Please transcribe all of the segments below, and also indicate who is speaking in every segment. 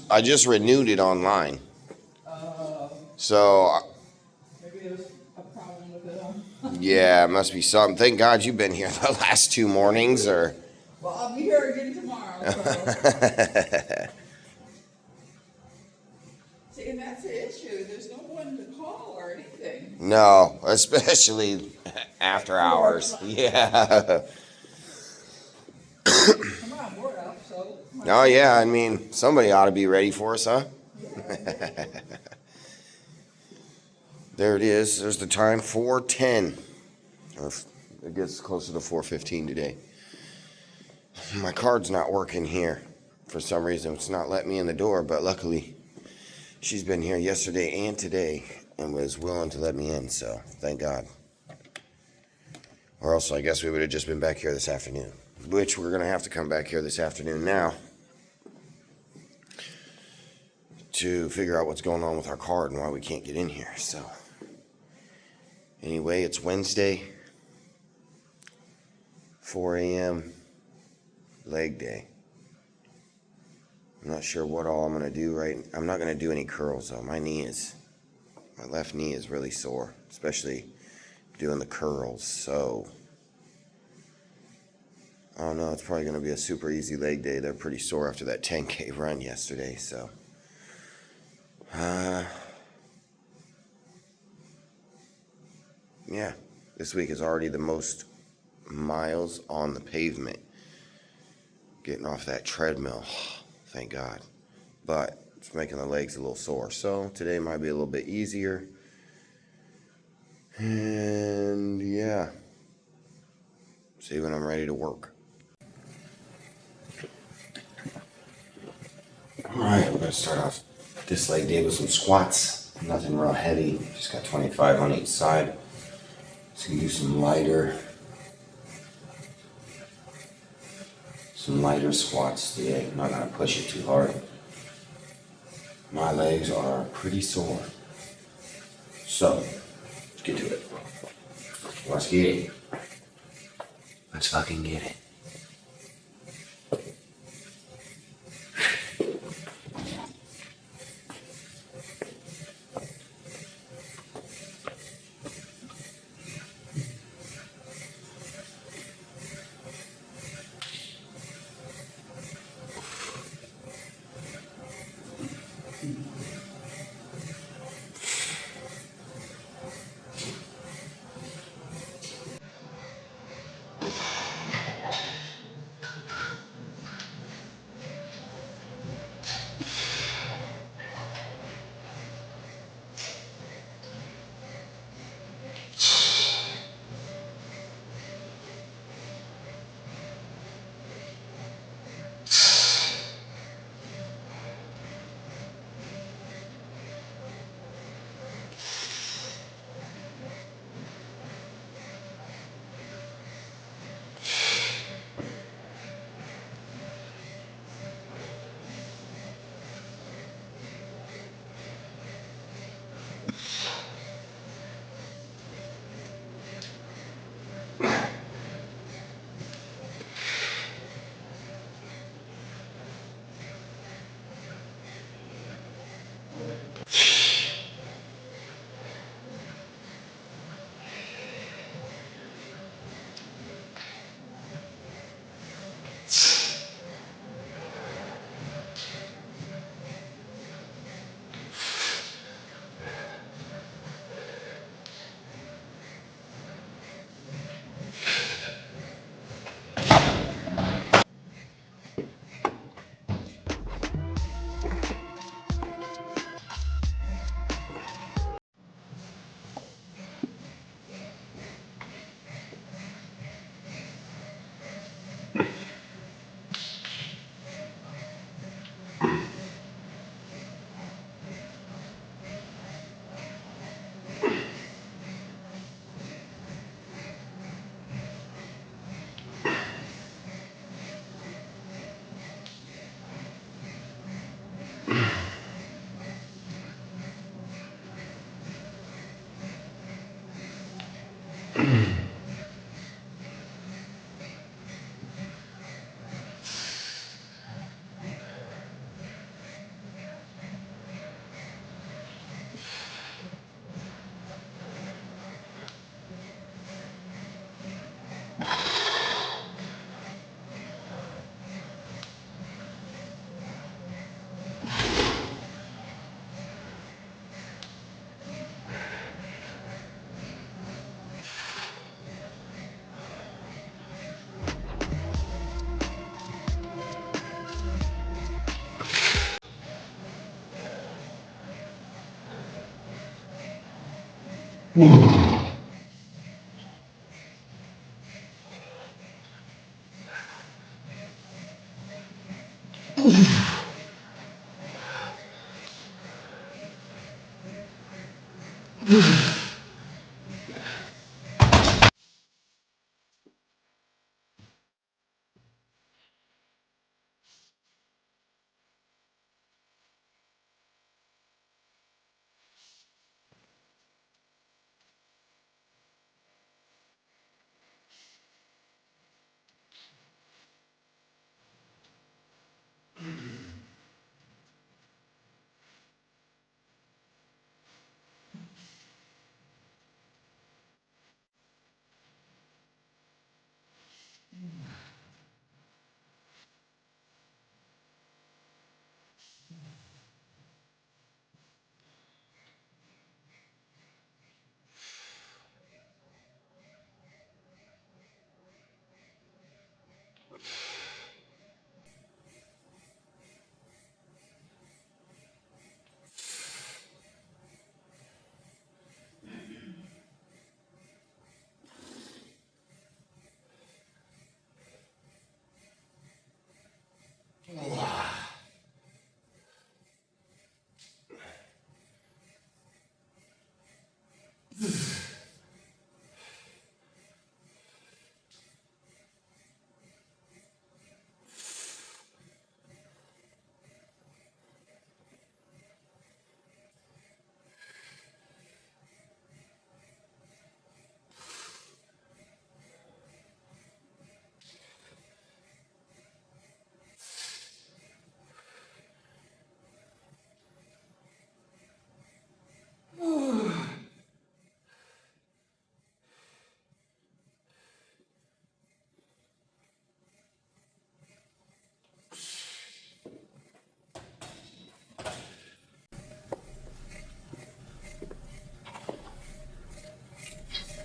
Speaker 1: I just renewed it online.
Speaker 2: Uh,
Speaker 1: So,
Speaker 2: maybe there's a problem with it, huh?
Speaker 1: yeah, it must be something. Thank God you've been here the last 2 mornings, or...
Speaker 2: Well, I'll be here again tomorrow, so. See, and that's the issue. There's no one to call or anything.
Speaker 1: No, especially after hours. Yeah.
Speaker 2: Come on, we're up, so.
Speaker 1: Oh, yeah, I mean, somebody ought to be ready for us, huh?
Speaker 2: Yeah.
Speaker 1: There it is. There's the time, 4:10. Or it gets closer to 4:15 today. My card's not working here. For some reason, it's not letting me in the door, but luckily, she's been here yesterday and today and was willing to let me in, so thank God. Or else I guess we would have just been back here this afternoon, which we're going to have to come back here this afternoon now to figure out what's going on with our card and why we can't get in here. So anyway, it's Wednesday, 4 a.m., leg day. I'm not sure what all I'm going to do right. I'm not going to do any curls though. My left knee is really sore, especially doing the curls. So I don't know. It's probably going to be a super easy leg day. They're pretty sore after that 10K run yesterday. So yeah, this week is already the most miles on the pavement. Getting off that treadmill, thank God. But it's making the legs a little sore. So today might be a little bit easier. And yeah, see when I'm ready to work. Alright, we're going to start off this leg day with some squats. Nothing real heavy, just got 25 on each side. So you do some lighter squats today. I'm not going to push it too hard. My legs are pretty sore. So, let's get to it. Let's get it. Let's fucking get it.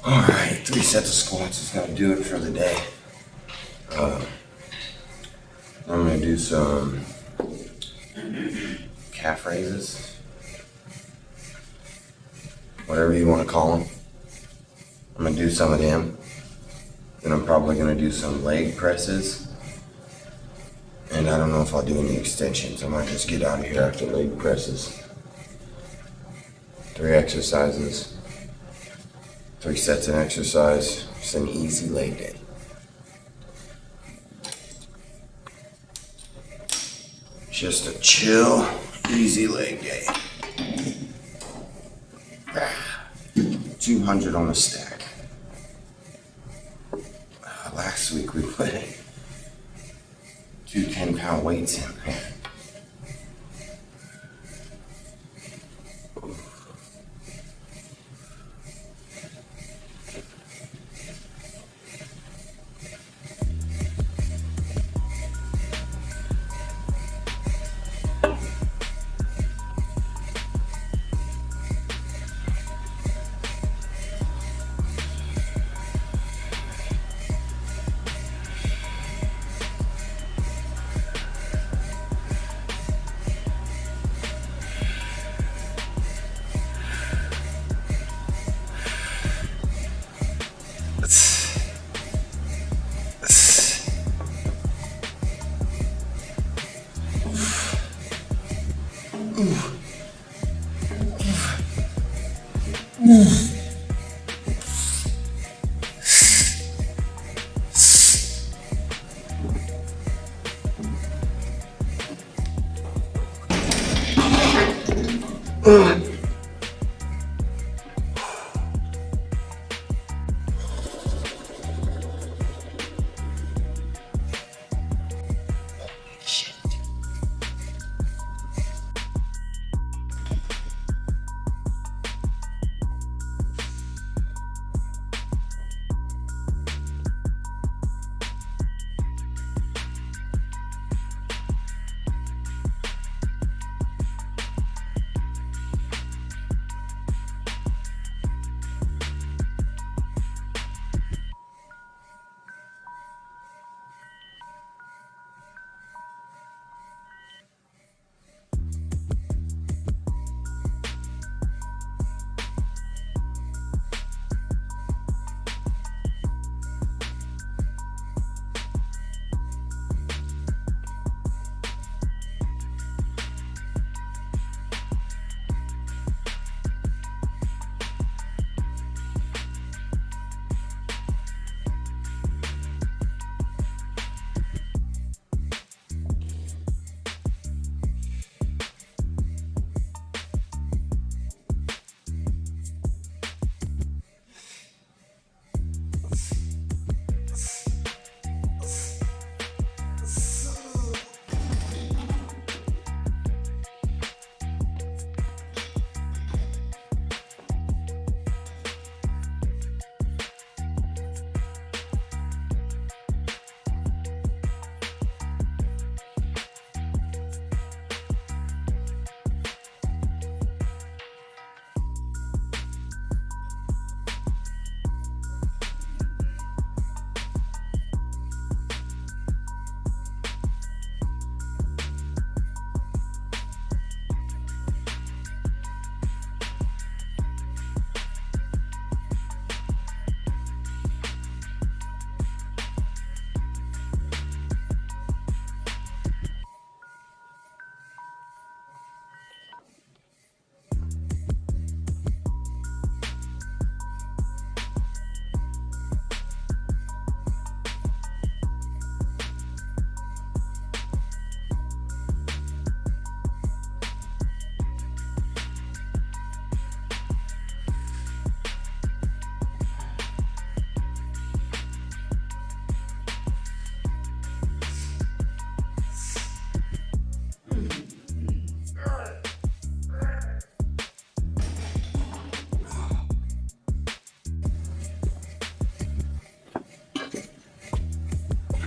Speaker 1: Alright, 3 sets of squats is gonna do it for the day. I'm gonna do some calf raises, whatever you want to call them. I'm gonna do some of them. Then I'm probably gonna do some leg presses. And I don't know if I'll do any extensions. I might just get out of here after leg presses. 3 exercises, 3 sets of exercise. Just an easy leg day. Just a chill, easy leg day. 200 on a stack. Last week we put 2 10-pound weights in there.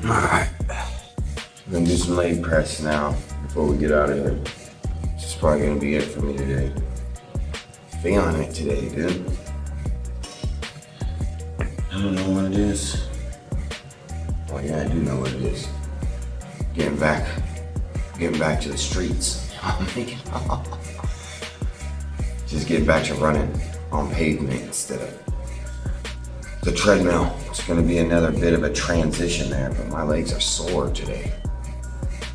Speaker 1: Alright. I'm gonna do some leg press now before we get out of here. This is probably gonna be it for me today. Feeling it today, dude. I don't know what it is. Oh yeah, I do know what it is. Getting back to the streets. Just getting back to running on pavement instead of the treadmill. It's gonna be another bit of a transition there, but my legs are sore today,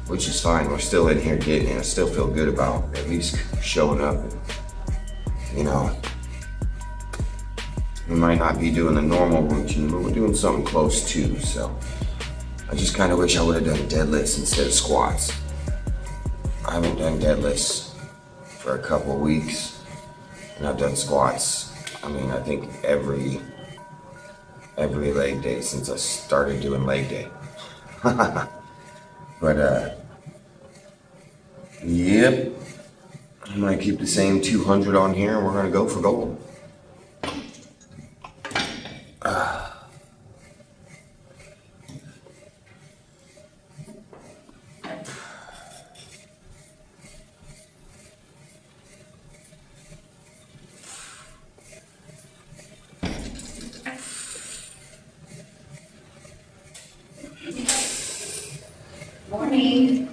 Speaker 1: which is fine. We're still in here getting it. I still feel good about at least showing up. And, you know, we might not be doing the normal routine, but we're doing something close to. So I just kind of wish I would have done deadlifts instead of squats. I haven't done deadlifts for a couple of weeks, and I've done squats. I mean, I think every leg day since I started doing leg day. But yep, I'm gonna keep the same 200 on here, and we're gonna go for gold.
Speaker 2: Morning.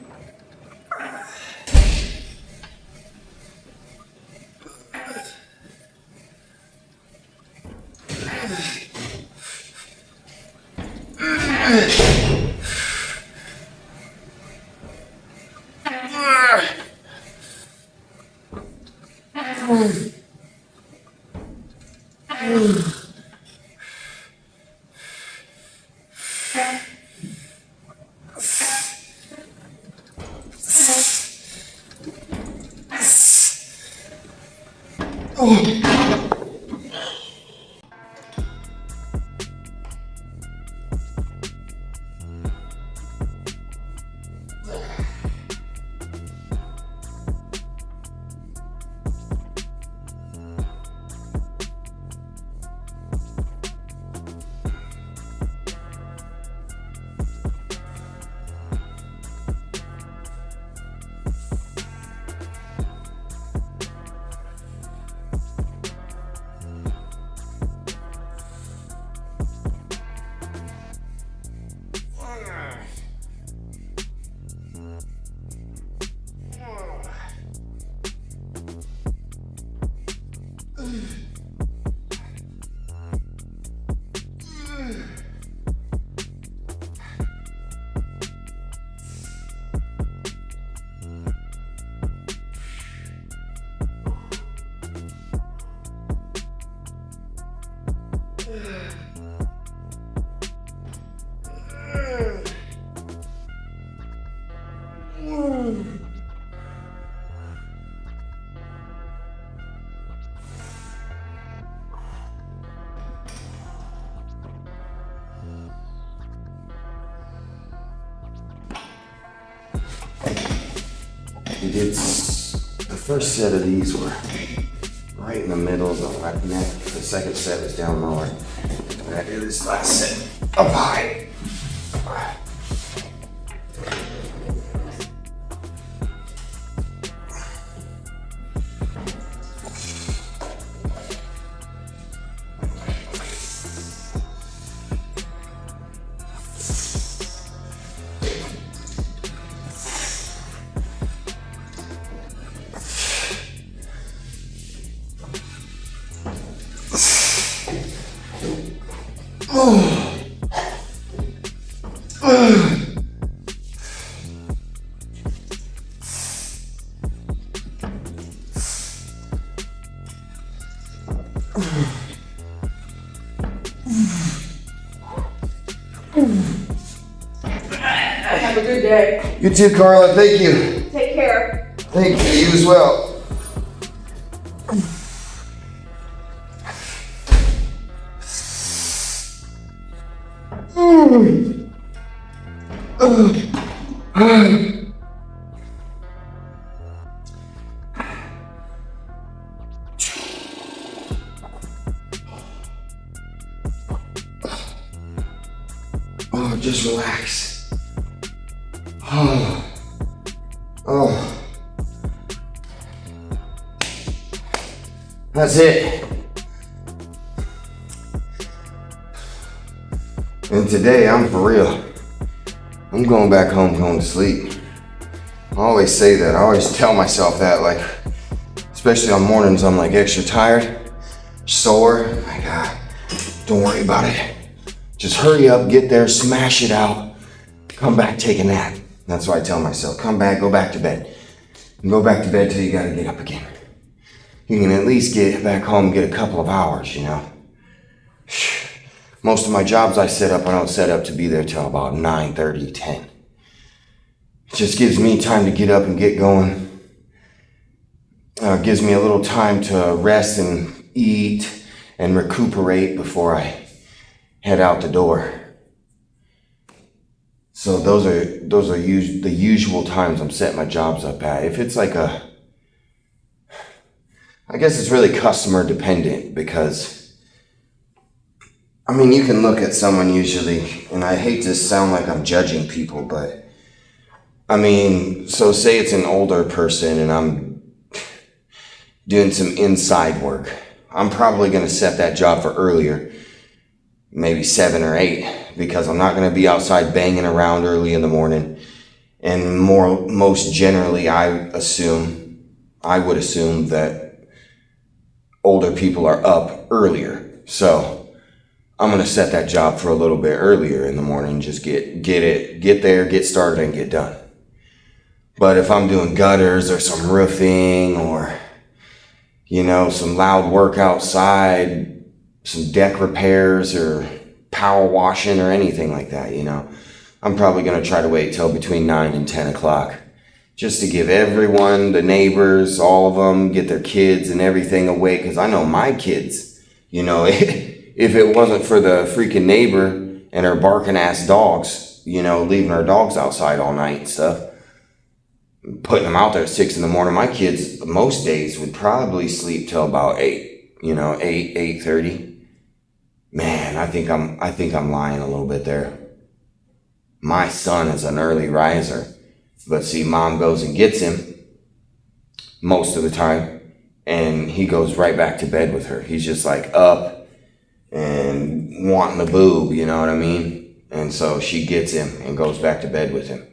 Speaker 1: We did the first set of these were right in the middle of the left neck. The second set was down lower. And I did this last set up high.
Speaker 2: Have a good day.
Speaker 1: You too, Carla. Thank you.
Speaker 2: Take care.
Speaker 1: Thank you. You as well. Oh, just relax. Oh. Oh. That's it. And today, I'm for real. I'm going back home, going to sleep. I always say that. I always tell myself that, like, especially on mornings, I'm like extra tired, sore. My God, don't worry about it. Just hurry up, get there, smash it out, come back, take a nap. That's what I tell myself. Come back, go back to bed. And go back to bed till you gotta get up again. You can at least get back home and get a couple of hours, you know. Most of my jobs I don't set up to be there till about 9:30, 10. It just gives me time to get up and get going. Gives me a little time to rest and eat and recuperate before I head out the door. So those are the usual times I'm setting my jobs up at. If it's like I guess it's really customer dependent because, I mean, you can look at someone usually, and I hate to sound like I'm judging people, but I mean, so say it's an older person and I'm doing some inside work. I'm probably going to set that job for earlier, maybe 7 or 8, because I'm not going to be outside banging around early in the morning. And most generally, I would assume that older people are up earlier. So I'm going to set that job for a little bit earlier in the morning, just get there, get started, and get done. But if I'm doing gutters or some roofing or, you know, some loud work outside, some deck repairs or power washing or anything like that, you know, I'm probably going to try to wait till between 9 and 10 o'clock just to give everyone, the neighbors, all of them, get their kids and everything away. Because I know my kids, you know, if it wasn't for the freaking neighbor and her barking ass dogs, you know, leaving her dogs outside all night and stuff, putting them out there at 6 in the morning, my kids most days would probably sleep till about 8, you know, 8:30. Man, I think I'm lying a little bit there. My son is an early riser, but see, mom goes and gets him most of the time, and he goes right back to bed with her. He's just like up and wanting the boob, you know what I mean? And so she gets him and goes back to bed with him.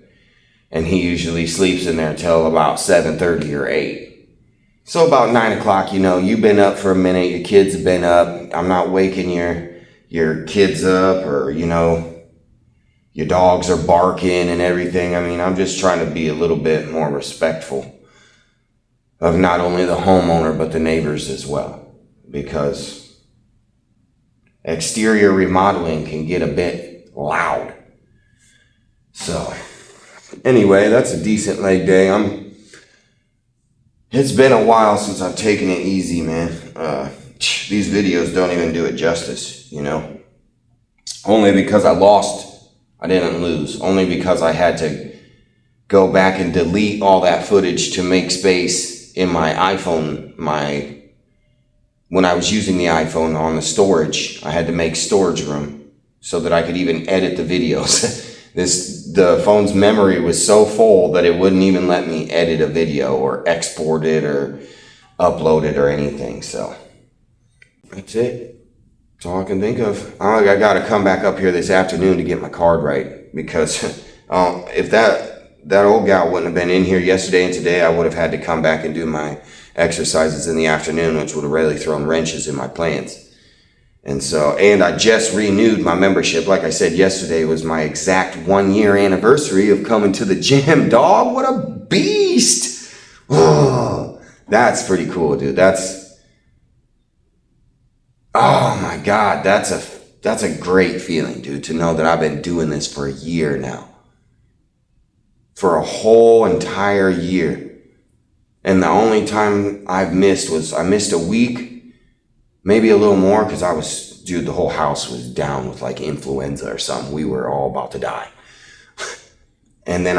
Speaker 1: And he usually sleeps in there until about 7:30 or 8. So about 9 o'clock, you know, you've been up for a minute, your kids have been up. I'm not waking your kids up, or, you know, your dogs are barking and everything. I mean, I'm just trying to be a little bit more respectful of not only the homeowner, but the neighbors as well. Because exterior remodeling can get a bit loud. So anyway, that's a decent leg day. It's been a while since I've taken it easy, man. These videos don't even do it justice, you know. Only because I lost, I didn't lose. Only because I had to go back and delete all that footage to make space in my iPhone. When I was using the iPhone on the storage, I had to make storage room so that I could even edit the videos. The phone's memory was so full that it wouldn't even let me edit a video or export it or upload it or anything. So that's it. That's all I can think of. I got to come back up here this afternoon to get my card right, because if that old gal wouldn't have been in here yesterday and today, I would have had to come back and do my exercises in the afternoon, which would have really thrown wrenches in my plans. And I just renewed my membership. Like I said, yesterday was my exact 1-year anniversary of coming to the gym. Dog, what a beast. Oh, that's pretty cool, dude. Oh my God, that's a great feeling, dude, to know that I've been doing this for a year now. For a whole entire year. And the only time I missed a week. Maybe a little more, because the whole house was down with like influenza or something. We were all about to die. And then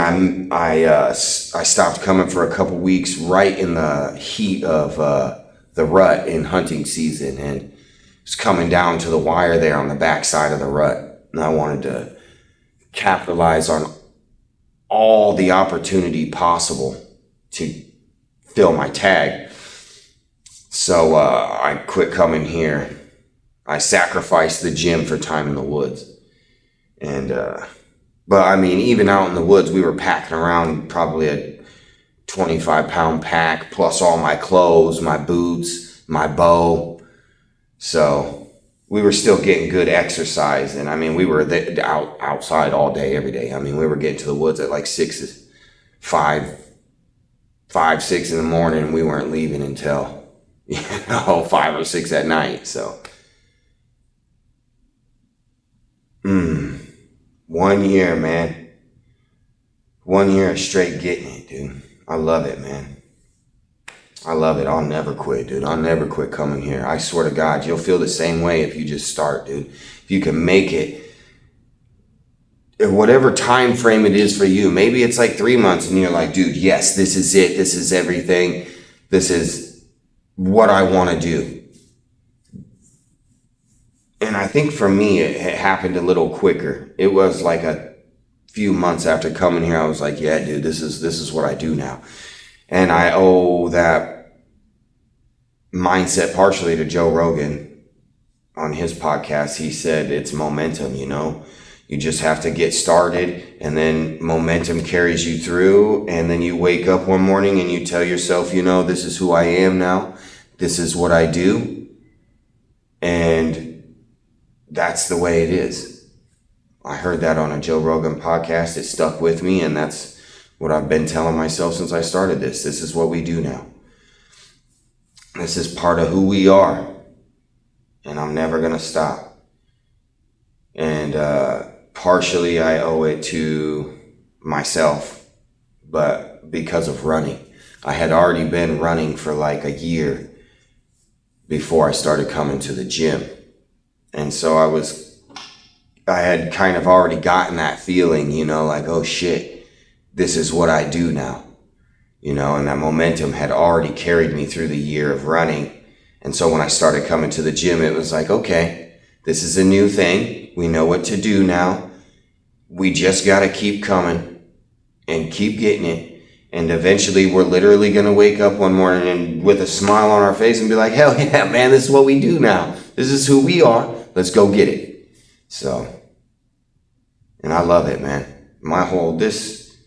Speaker 1: I stopped coming for a couple weeks right in the heat of the rut in hunting season, and was coming down to the wire there on the back side of the rut. And I wanted to capitalize on all the opportunity possible to fill my tag. So I quit coming here. I sacrificed the gym for time in the woods. And but I mean, even out in the woods, we were packing around probably a 25-pound pack, plus all my clothes, my boots, my bow. So we were still getting good exercise. And I mean, we were outside all day, every day. I mean, we were getting to the woods at like 6 in the morning, and we weren't leaving until, 5 or 6 at night. So 1 year, man. 1 year of straight getting it, dude. I love it, man. I love it. I'll never quit, dude. I'll never quit coming here. I swear to God, you'll feel the same way if you just start, dude. If you can make it, whatever time frame it is for you, maybe it's like 3 months and you're like, dude, yes, this is it. This is everything. This is what I want to do. And I think for me, it happened a little quicker. It was like a few months after coming here, I was like, yeah, dude, this is what I do now. And I owe that mindset partially to Joe Rogan. On his podcast, he said it's momentum, You just have to get started, and then momentum carries you through, and then you wake up one morning and you tell yourself, this is who I am now. This is what I do. And that's the way it is. I heard that on a Joe Rogan podcast. It stuck with me, and that's what I've been telling myself since I started this. This is what we do now. This is part of who we are, and I'm never going to stop. And partially I owe it to myself, but because of running. I had already been running for like a year before I started coming to the gym. And so I had kind of already gotten that feeling, like, oh shit, this is what I do now, and that momentum had already carried me through the year of running. And so when I started coming to the gym, it was like, okay, this is a new thing. We know what to do now. We just got to keep coming and keep getting it. And eventually we're literally going to wake up one morning and with a smile on our face and be like, hell yeah, man, this is what we do now. This is who we are. Let's go get it. So, and I love it, man. This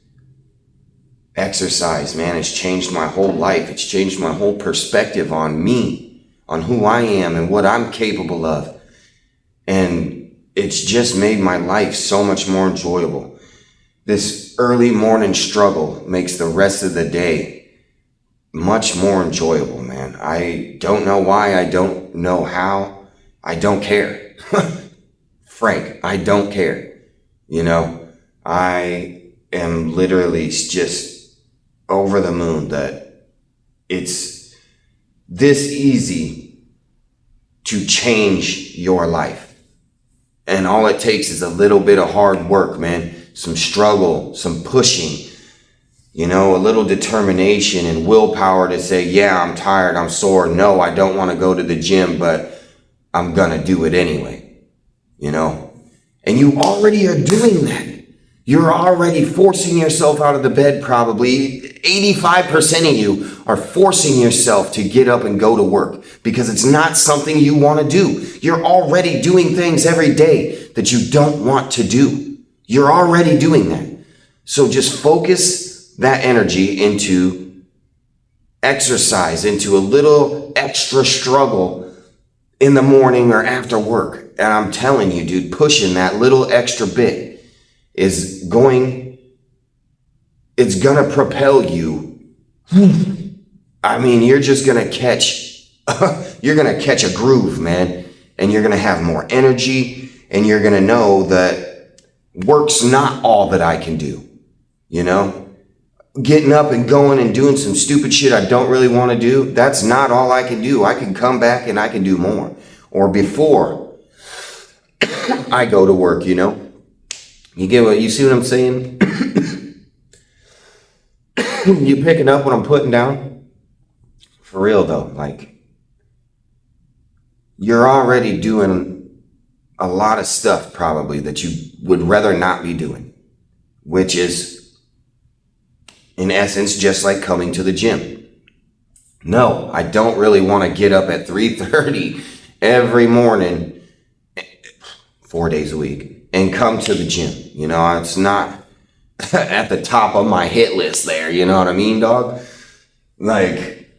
Speaker 1: exercise, man, has changed my whole life. It's changed my whole perspective on me, on who I am and what I'm capable of. And it's just made my life so much more enjoyable. This early morning struggle makes the rest of the day much more enjoyable, man. I don't know why. I don't know how. I don't care. Frank, I don't care. I am literally just over the moon that it's this easy to change your life. And all it takes is a little bit of hard work, man. Some struggle, some pushing, a little determination and willpower to say, yeah, I'm tired, I'm sore. No, I don't want to go to the gym, but I'm going to do it anyway, And you already are doing that. You're already forcing yourself out of the bed, probably. 85% of you are forcing yourself to get up and go to work because it's not something you want to do. You're already doing things every day that you don't want to do. You're already doing that. So just focus that energy into exercise, into a little extra struggle in the morning or after work. And I'm telling you, dude, pushing that little extra bit it's gonna propel you. I mean, you're just gonna catch, you're gonna catch a groove, man. And you're gonna have more energy, and you're gonna know that work's not all that I can do. Getting up and going and doing some stupid shit I don't really want to do, that's not all I can do. I can come back and I can do more. Or before I go to work, You see what I'm saying? You picking up what I'm putting down? For real though, like, you're already doing a lot of stuff probably that you would rather not be doing, which is in essence just like coming to the gym. No, I don't really want to get up at 3:30 every morning, 4 days a week, and come to the gym. It's not at the top of my hit list there. You know what I mean, dog? Like,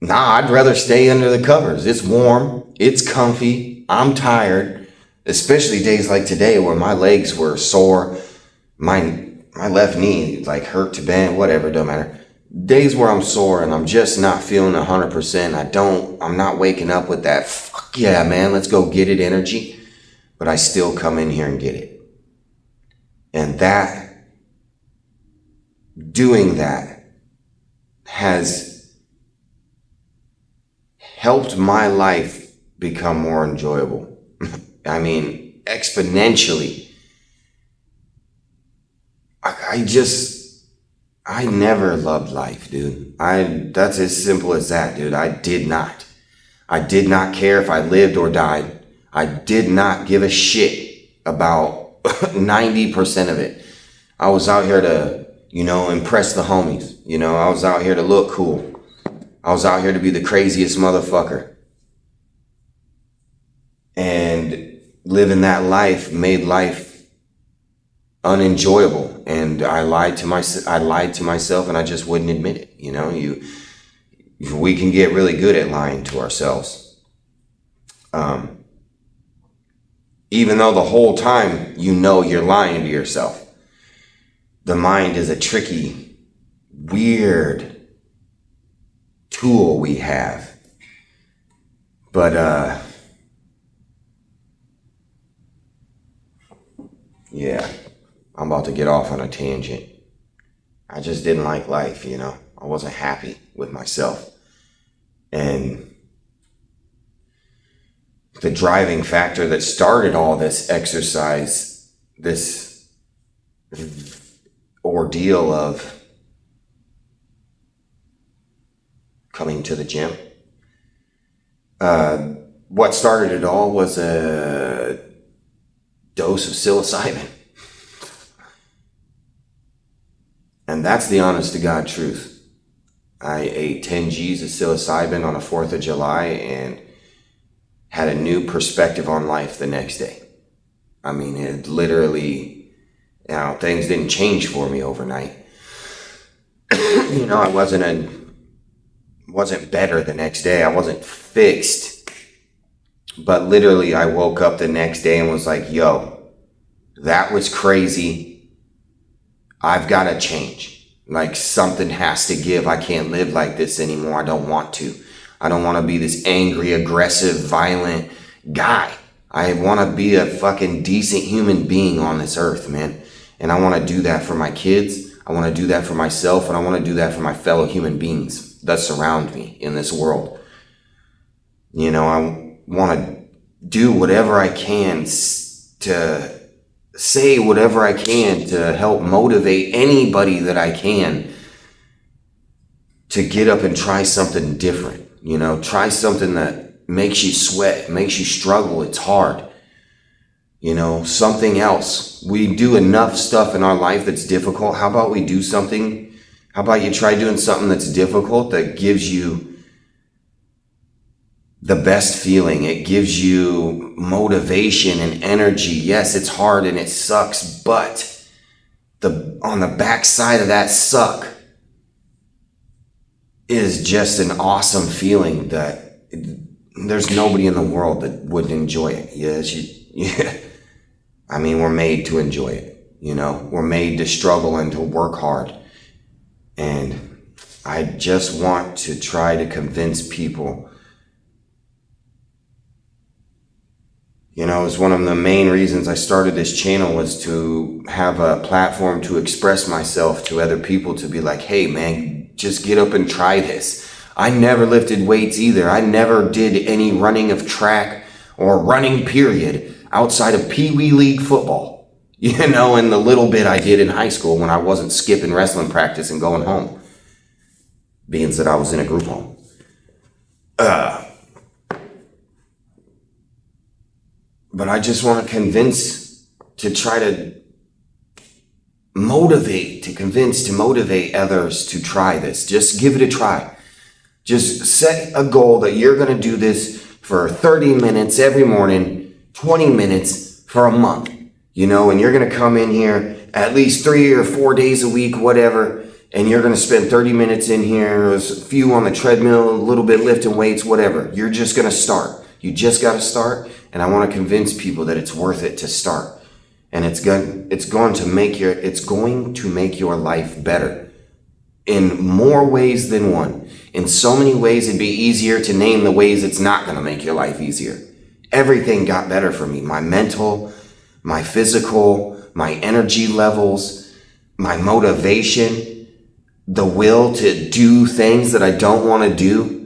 Speaker 1: nah, I'd rather stay under the covers. It's warm. It's comfy. I'm tired, especially days like today where my legs were sore. My left knee like hurt to bend, whatever, don't matter. Days where I'm sore and I'm just not feeling 100%. I'm not waking up with that, fuck yeah, man, let's go get it energy. But I still come in here and get it. And doing that has helped my life become more enjoyable. I mean, exponentially. I never loved life, dude. That's as simple as that, dude. I did not. I did not care if I lived or died. I did not give a shit about 90% of it. I was out here to, impress the homies. I was out here to look cool. I was out here to be the craziest motherfucker. And living that life made life unenjoyable, and I lied to myself, and I just wouldn't admit it. We can get really good at lying to ourselves, even though the whole time you're lying to yourself. The mind is a tricky, weird tool we have, but yeah, I'm about to get off on a tangent. I just didn't like life, I wasn't happy with myself. And the driving factor that started all this exercise, this ordeal of coming to the gym, what started it all was a dose of psilocybin. And that's the honest to God truth. I ate 10 G's of psilocybin on the 4th of July and had a new perspective on life the next day. I mean, it literally, things didn't change for me overnight. I wasn't better the next day. I wasn't fixed. But literally, I woke up the next day and was like, yo, that was crazy. I've got to change. Like, something has to give. I can't live like this anymore. I don't want to. I don't want to be this angry, aggressive, violent guy. I want to be a fucking decent human being on this earth, man. And I want to do that for my kids. I want to do that for myself. And I want to do that for my fellow human beings that surround me in this world. I want to do whatever I can to say whatever I can to help motivate anybody that I can to get up and try something different. Try something that makes you sweat, makes you struggle. It's hard. Something else. We do enough stuff in our life that's difficult. How about we do something? How about you try doing something that's difficult that gives you the best feeling? It gives you motivation and energy. Yes, it's hard and it sucks, but on the backside of that suck is just an awesome feeling that there's nobody in the world that wouldn't enjoy it. Yes, yeah. I mean, we're made to enjoy it. We're made to struggle and to work hard. And I just want to try to convince people. It's one of the main reasons I started this channel was to have a platform to express myself to other people, to be like, hey man, just get up and try this. I never lifted weights either. I never did any running of track or running period outside of Pee Wee League football, and the little bit I did in high school when I wasn't skipping wrestling practice and going home, being that I was in a group home. But I just want to try to motivate others to try this. Just give it a try. Just set a goal that you're going to do this for 30 minutes every morning, 20 minutes for a month, and you're going to come in here at least 3 or 4 days a week, whatever, and you're going to spend 30 minutes in here, a few on the treadmill, a little bit lifting weights, whatever. You're just going to start. You just got to start, and I want to convince people that it's worth it to start. And it's going to make your life better in more ways than one. In so many ways, it'd be easier to name the ways it's not going to make your life easier. Everything got better for me. My mental, my physical, my energy levels, my motivation, the will to do things that I don't want to do,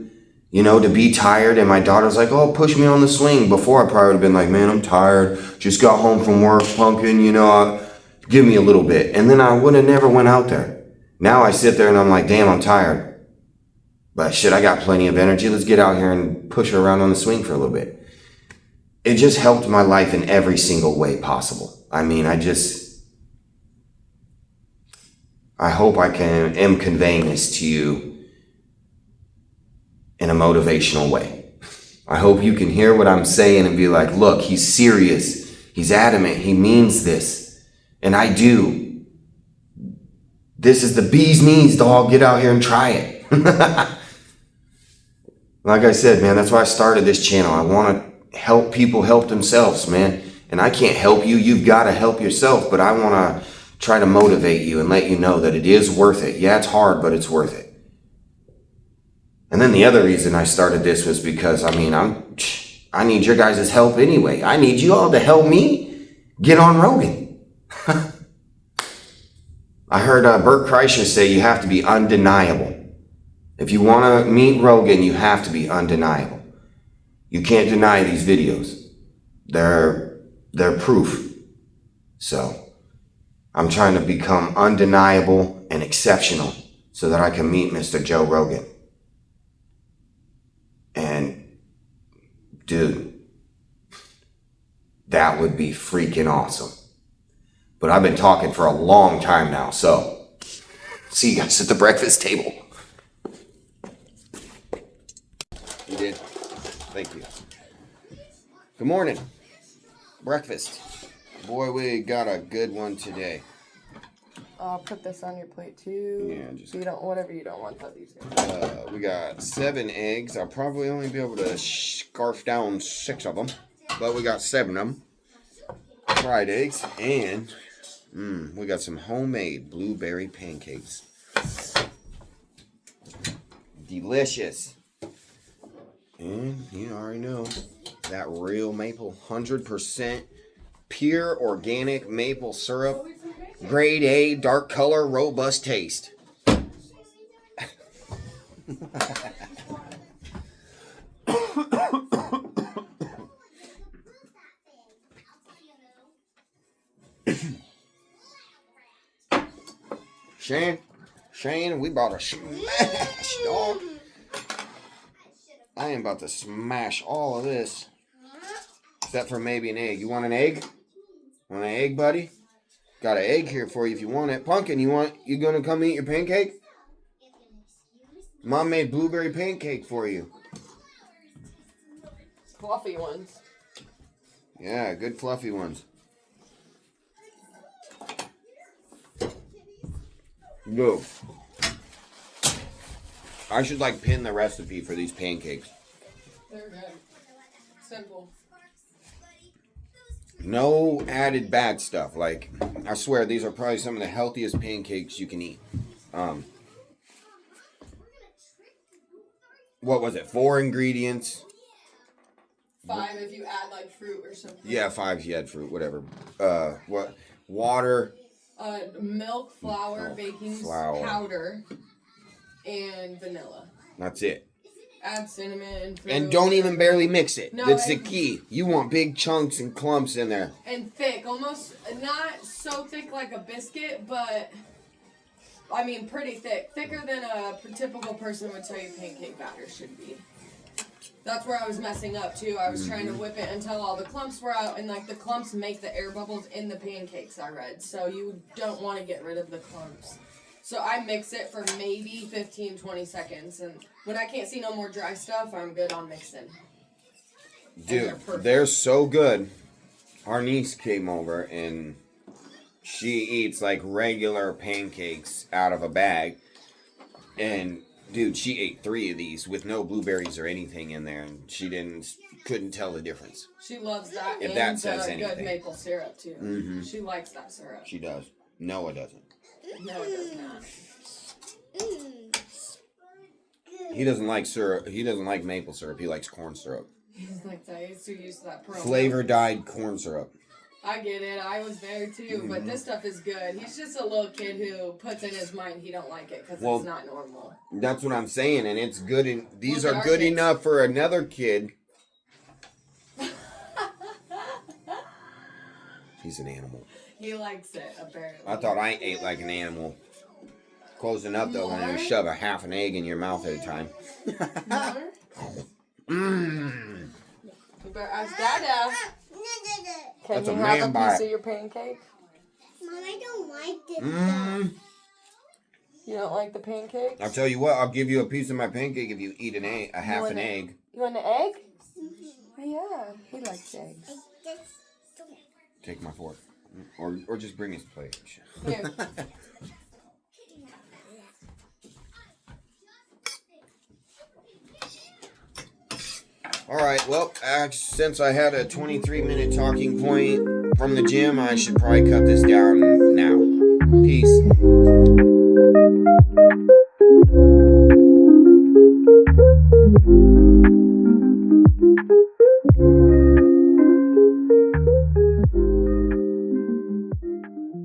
Speaker 1: to be tired. And my daughter's like, oh, push me on the swing. Before I probably would have been like, man, I'm tired. Just got home from work, pumpkin, give me a little bit. And then I would have never went out there. Now I sit there and I'm like, damn, I'm tired. But shit, I got plenty of energy. Let's get out here and push her around on the swing for a little bit. It just helped my life in every single way possible. I mean, I hope I am conveying this to you in a motivational way. I hope you can hear what I'm saying and be like, look, he's serious. He's adamant. He means this. And I do. This is the bee's knees, dog. Get out here and try it. Like I said, man, that's why I started this channel. I want to help people help themselves, man. And I can't help you. You've got to help yourself. But I want to try to motivate you and let you know that it is worth it. Yeah, it's hard, but it's worth it. And then the other reason I started this was because, I need your guys' help anyway. I need you all to help me get on Rogan. I heard Bert Kreischer say you have to be undeniable. If you want to meet Rogan, you have to be undeniable. You can't deny these videos. They're proof. So I'm trying to become undeniable and exceptional so that I can meet Mr. Joe Rogan. And dude, that would be freaking awesome. But I've been talking for a long time now, so see you guys at the breakfast table. You did? Thank you. Good morning. Breakfast. Boy, we got a good one today.
Speaker 3: I'll put this on your plate too.
Speaker 1: Yeah, just
Speaker 3: so you don't, whatever you don't want, these guys.
Speaker 1: We got 7 eggs. I'll probably only be able to scarf down 6 of them, but we got 7 of them. Fried eggs, and we got some homemade blueberry pancakes. Delicious. And you already know that real maple, 100% pure organic maple syrup, grade A, dark color, robust taste. Shane, we bought a smash, dog. I am about to smash all of this. Except for maybe an egg. You want an egg? Want an egg, buddy? Got an egg here for you if you want it. Pumpkin, you gonna come eat your pancake? Mom made blueberry pancake for you.
Speaker 3: Fluffy ones.
Speaker 1: Yeah, good fluffy ones. Go. I should pin the recipe for these pancakes.
Speaker 3: They're good. Simple.
Speaker 1: No added bad stuff. I swear these are probably some of the healthiest pancakes you can eat. What was it? 4 ingredients.
Speaker 3: 5 if you add fruit or something.
Speaker 1: Yeah, 5 if you add fruit, whatever. What? Water.
Speaker 3: Milk, flour, baking powder, and vanilla.
Speaker 1: That's it.
Speaker 3: Add cinnamon. Fruit.
Speaker 1: And don't even barely mix it.
Speaker 3: No,
Speaker 1: That's the key. You want big chunks and clumps in there.
Speaker 3: And thick, almost not so thick like a biscuit, but pretty thick. Thicker than a typical person would tell you pancake batter should be. That's where I was messing up too. I was trying to whip it until all the clumps were out, and like the clumps make the air bubbles in the pancakes, I read. So you don't want to get rid of the clumps. So I mix it for maybe 15, 20 seconds, and when I can't see no more dry stuff, I'm good on mixing.
Speaker 1: Dude, they're so good. Our niece came over and she eats like regular pancakes out of a bag. And dude, she ate 3 of these with no blueberries or anything in there, and she couldn't tell the difference.
Speaker 3: She loves that.
Speaker 1: If
Speaker 3: and
Speaker 1: that says
Speaker 3: the
Speaker 1: anything.
Speaker 3: good maple syrup too.
Speaker 1: Mm-hmm.
Speaker 3: She likes that syrup.
Speaker 1: She does. Noah doesn't.
Speaker 3: No, it does not.
Speaker 1: He doesn't like syrup. He doesn't like maple syrup. He likes corn syrup.
Speaker 3: He's like that. He's too used to that promo.
Speaker 1: Flavor dyed corn syrup.
Speaker 3: I get it. I was there too, but this stuff is good. He's just a little kid who puts in his mind he don't like it because it's not normal.
Speaker 1: That's what I'm saying, and it's good. These
Speaker 3: Look
Speaker 1: are
Speaker 3: at
Speaker 1: good
Speaker 3: our kids.
Speaker 1: enough for another kid. He's an animal.
Speaker 3: He likes it, apparently.
Speaker 1: I thought I ate like an animal. Close enough though when you shove a half an egg in your mouth at a time.
Speaker 3: More?
Speaker 1: Mmm.
Speaker 3: You better ask Dada. Can
Speaker 1: That's a
Speaker 3: you have
Speaker 1: man
Speaker 3: a
Speaker 1: bite.
Speaker 3: piece of your pancake?
Speaker 4: Mom, I don't like this
Speaker 1: Mmm.
Speaker 3: You don't like the pancakes?
Speaker 1: I'll tell you what. I'll give you a piece of my pancake if you eat an egg, a half an egg.
Speaker 3: You want an egg? Oh, yeah. He likes eggs.
Speaker 1: Take my fork, or just bring his plate.
Speaker 3: Here.
Speaker 1: All right, well, since I had a 23-minute talking point from the gym, I should probably cut this down now. Peace.